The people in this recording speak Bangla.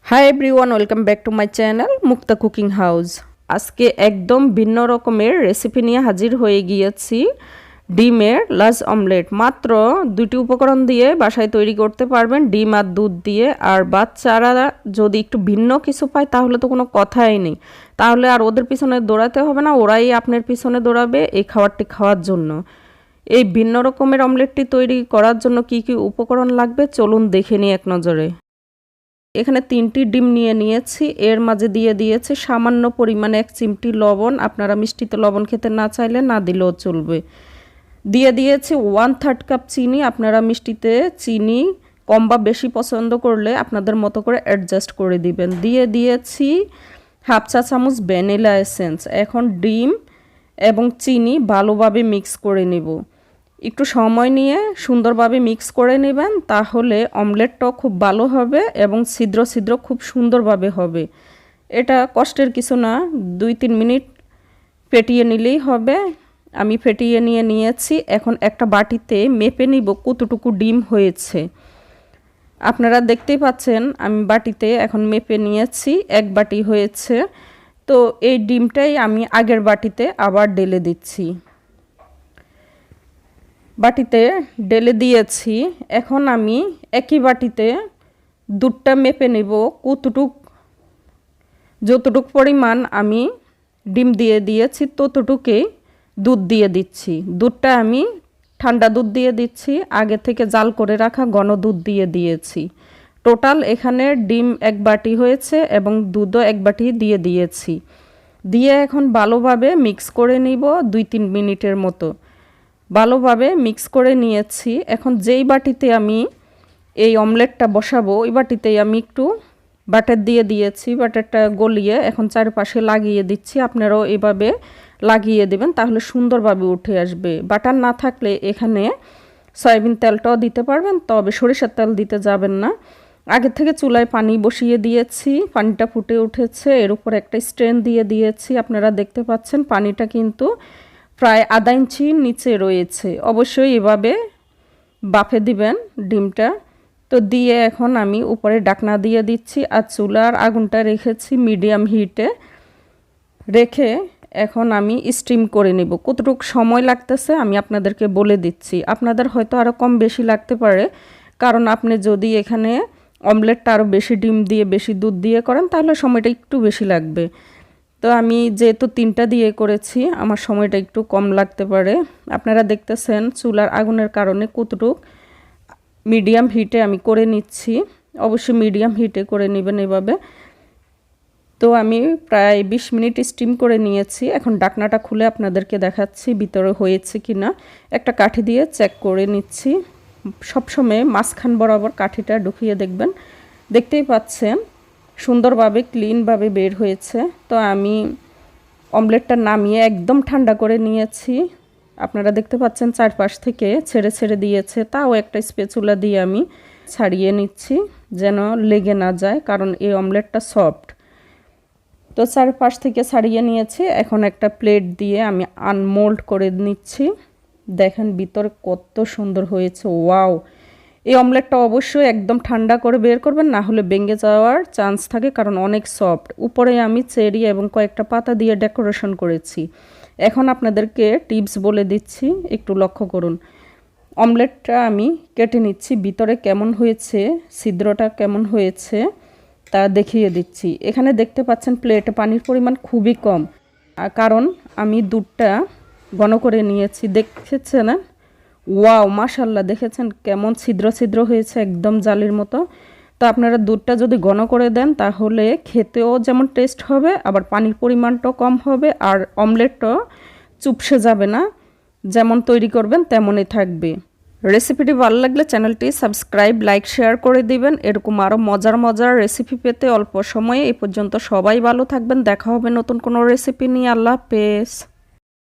Hi everyone, welcome back to my channel Mukta cooking house. আজকে একদম ভিন্ন রকমের রেসিপি নিয়ে হাজির হয়ে গিয়েছি। ডিমের লাশ অমলেট মাত্র 2টি উপকরণ দিয়ে বাসায় তৈরি করতে পারবেন, ডিম আর দুধ দিয়ে। আর বাচ্চারা যদি একটু ভিন্ন কিছু পায় তাহলে তো কোনো কথাই নেই, তাহলে আর ওদের পিছনে দৌড়াতে হবে না, ওরাই আপনার পিছনে দৌড়াবে এই খাবারটি খাওয়ার জন্য। এই ভিন্ন রকমের অমলেটটি তৈরি করার জন্য কি কি উপকরণ লাগবে চলুন দেখে নিই এক নজরে। এখানে 3টি ডিম নিয়েছি, এর মাঝে দিয়ে দিয়েছি সামান্য পরিমাণে 1 চিমটি লবণ। আপনারা মিষ্টিতে লবণ খেতে না চাইলে না দিলেও চলবে। দিয়ে দিয়েছি 1/3 কাপ চিনি। আপনারা মিষ্টিতে চিনি কম বা বেশি পছন্দ করলে আপনাদের মতো করে অ্যাডজাস্ট করে দিবেন। দিয়ে দিয়েছি 1/2 চা চামচ ভ্যানিলা এসেন্স। এখন ডিম এবং চিনি ভালোভাবে মিক্স করে নেব। একটু সময় নিয়ে সুন্দরভাবে মিক্স করে নেবেন, তাহলে অমলেটটাও খুব ভালো হবে এবং ছিদ্র ছিদ্র খুব সুন্দরভাবে হবে। এটা কষ্টের কিছু না, 2-3 মিনিট ফেটিয়ে নিলেই হবে। আমি ফেটিয়ে নিয়েছি। এখন একটা বাটিতে মেপে নিব কতটুকু ডিম হয়েছে। আপনারা দেখতেই পাচ্ছেন আমি বাটিতে এখন মেপে নিয়েছি, 1 বাটি হয়েছে। তো এই ডিমটাই আমি আগের বাটিতে আবার ঢেলে দিচ্ছি। বাটিতে ঢেলে দিয়েছি। এখন আমি একই বাটিতে দুধটা মেপে নেব যতটুক পরিমাণ আমি ডিম দিয়ে দিয়েছি ততটুকুই দুধ দিয়ে দিচ্ছি। দুধটা আমি ঠান্ডা দুধ দিয়ে দিচ্ছি, আগে থেকে জাল করে রাখা ঘন দুধ দিয়ে দিয়েছি। টোটাল এখানে ডিম 1 বাটি হয়েছে এবং দুধও 1 বাটি দিয়ে দিয়েছি। দিয়ে এখন ভালোভাবে মিক্স করে নিব 2-3 মিনিটের মতো। ভালোভাবে মিক্স করে নিয়েছি। এখন যেই বাটিতে আমি এই অমলেটটা বসাবো ওই বাটিতেই আমি একটু বাটার দিয়ে দিয়েছি। বাটারটা গলিয়ে এখন চারপাশে লাগিয়ে দিচ্ছি। আপনারাও এভাবে লাগিয়ে দেবেন, তাহলে সুন্দরভাবে উঠে আসবে। বাটার না থাকলে এখানে সয়াবিন তেলটাও দিতে পারবেন, তবে সরিষার তেল দিতে যাবেন না। আগে থেকে চুলায় পানি বসিয়ে দিয়েছি, পানিটা ফুটে উঠেছে। এর উপর একটা স্ট্রেন দিয়ে দিয়েছি। আপনারা দেখতে পাচ্ছেন পানিটা কিন্তু প্রায় আধা ইঞ্চি নিচে রয়েছে। অবশ্যই এভাবে বাফে দিবেন ডিমটা। তো দিয়ে এখন আমি উপরে ঢাকনা দিয়ে দিচ্ছি আর চুলার আগুনটা রেখেছি মিডিয়াম হিটে রেখে এখন আমি স্টিম করে নেব। কতটুকু সময় লাগতেছে আমি আপনাদেরকে বলে দিচ্ছি। আপনাদের হয়তো আরও কম বেশি লাগতে পারে, কারণ আপনি যদি এখানে অমলেটটা আরও বেশি ডিম দিয়ে বেশি দুধ দিয়ে করেন তাহলে সময়টা একটু বেশি লাগবে। তো আমি যেহেতু 3টা দিয়ে করেছি আমার সময়টা একটু কম লাগতে পারে। আপনারা দেখতেছেন চুলার আগুনের কারণে কতটুকু মিডিয়াম হিটে আমি করে নিচ্ছি। অবশ্যই মিডিয়াম হিটে করে নেবেন এভাবে। তো আমি প্রায় 20 মিনিট স্টিম করে নিয়েছি। এখন ঢাকনাটা খুলে আপনাদেরকে দেখাচ্ছি ভিতরে হয়েছে কি না। একটা কাঠি দিয়ে চেক করে নিচ্ছি। সবসময় মাঝখান বরাবর কাঠিটা ঢুকিয়ে দেখবেন। দেখতেই পাচ্ছেন সুন্দরভাবে ক্লিনভাবে বের হয়েছে। তো আমি অমলেটটা নামিয়ে একদম ঠান্ডা করে নিয়েছি। আপনারা দেখতে পাচ্ছেন চারপাশ থেকে ছেড়ে ছেড়ে দিয়েছে, তাও একটা স্প্যাচুলা দিয়ে আমি ছাড়িয়ে নিচ্ছি যেন লেগে না যায়, কারণ এই অমলেটটা সফট। তো চারপাশ থেকে ছাড়িয়ে নিয়েছি। এখন একটা প্লেট দিয়ে আমি আনমোল্ড করে নিচ্ছি। দেখেন ভিতরে কত সুন্দর হয়েছে, ওয়াও! এই অমলেটটা অবশ্যই একদম ঠান্ডা করে বের করবেন, না হলে ভেঙে যাওয়ার চান্স থাকে, কারণ অনেক সফট। উপরে আমি চেরি এবং কয়েকটা পাতা দিয়ে ডেকোরেশন করেছি। এখন আপনাদেরকে টিপস বলে দিচ্ছি, একটু লক্ষ্য করুন। অমলেটটা আমি কেটে নিচ্ছি, ভিতরে কেমন হয়েছে, ছিদ্রটা কেমন হয়েছে তা দেখিয়ে দিচ্ছি। এখানে দেখতে পাচ্ছেন প্লেটে পানির পরিমাণ খুবই কম, কারণ আমি দুধটা ঘন করে নিয়েছি। দেখেছেন? ওয়াও, মাশাল্লাহ! দেখেছেন কেমন ছিদ্র ছিদ্র হয়েছে, একদম জালির মতো। তো আপনারা দুধটা যদি ঘন করে দেন তাহলে খেতেও যেমন টেস্ট হবে, আবার পানির পরিমাণটাও কম হবে, আর অমলেটটাও চুপসে যাবে না। যেমন তৈরি করবেন তেমনই থাকবে। রেসিপিটি ভালো লাগলে চ্যানেলটি সাবস্ক্রাইব, লাইক, শেয়ার করে দিবেন। এরকম আরও মজার মজার রেসিপি পেতে অল্প সময়ে এই পর্যন্ত সবাই ভালো থাকবেন। দেখা হবে নতুন কোনো রেসিপি নিয়ে। আল্লাহ হাফেজ।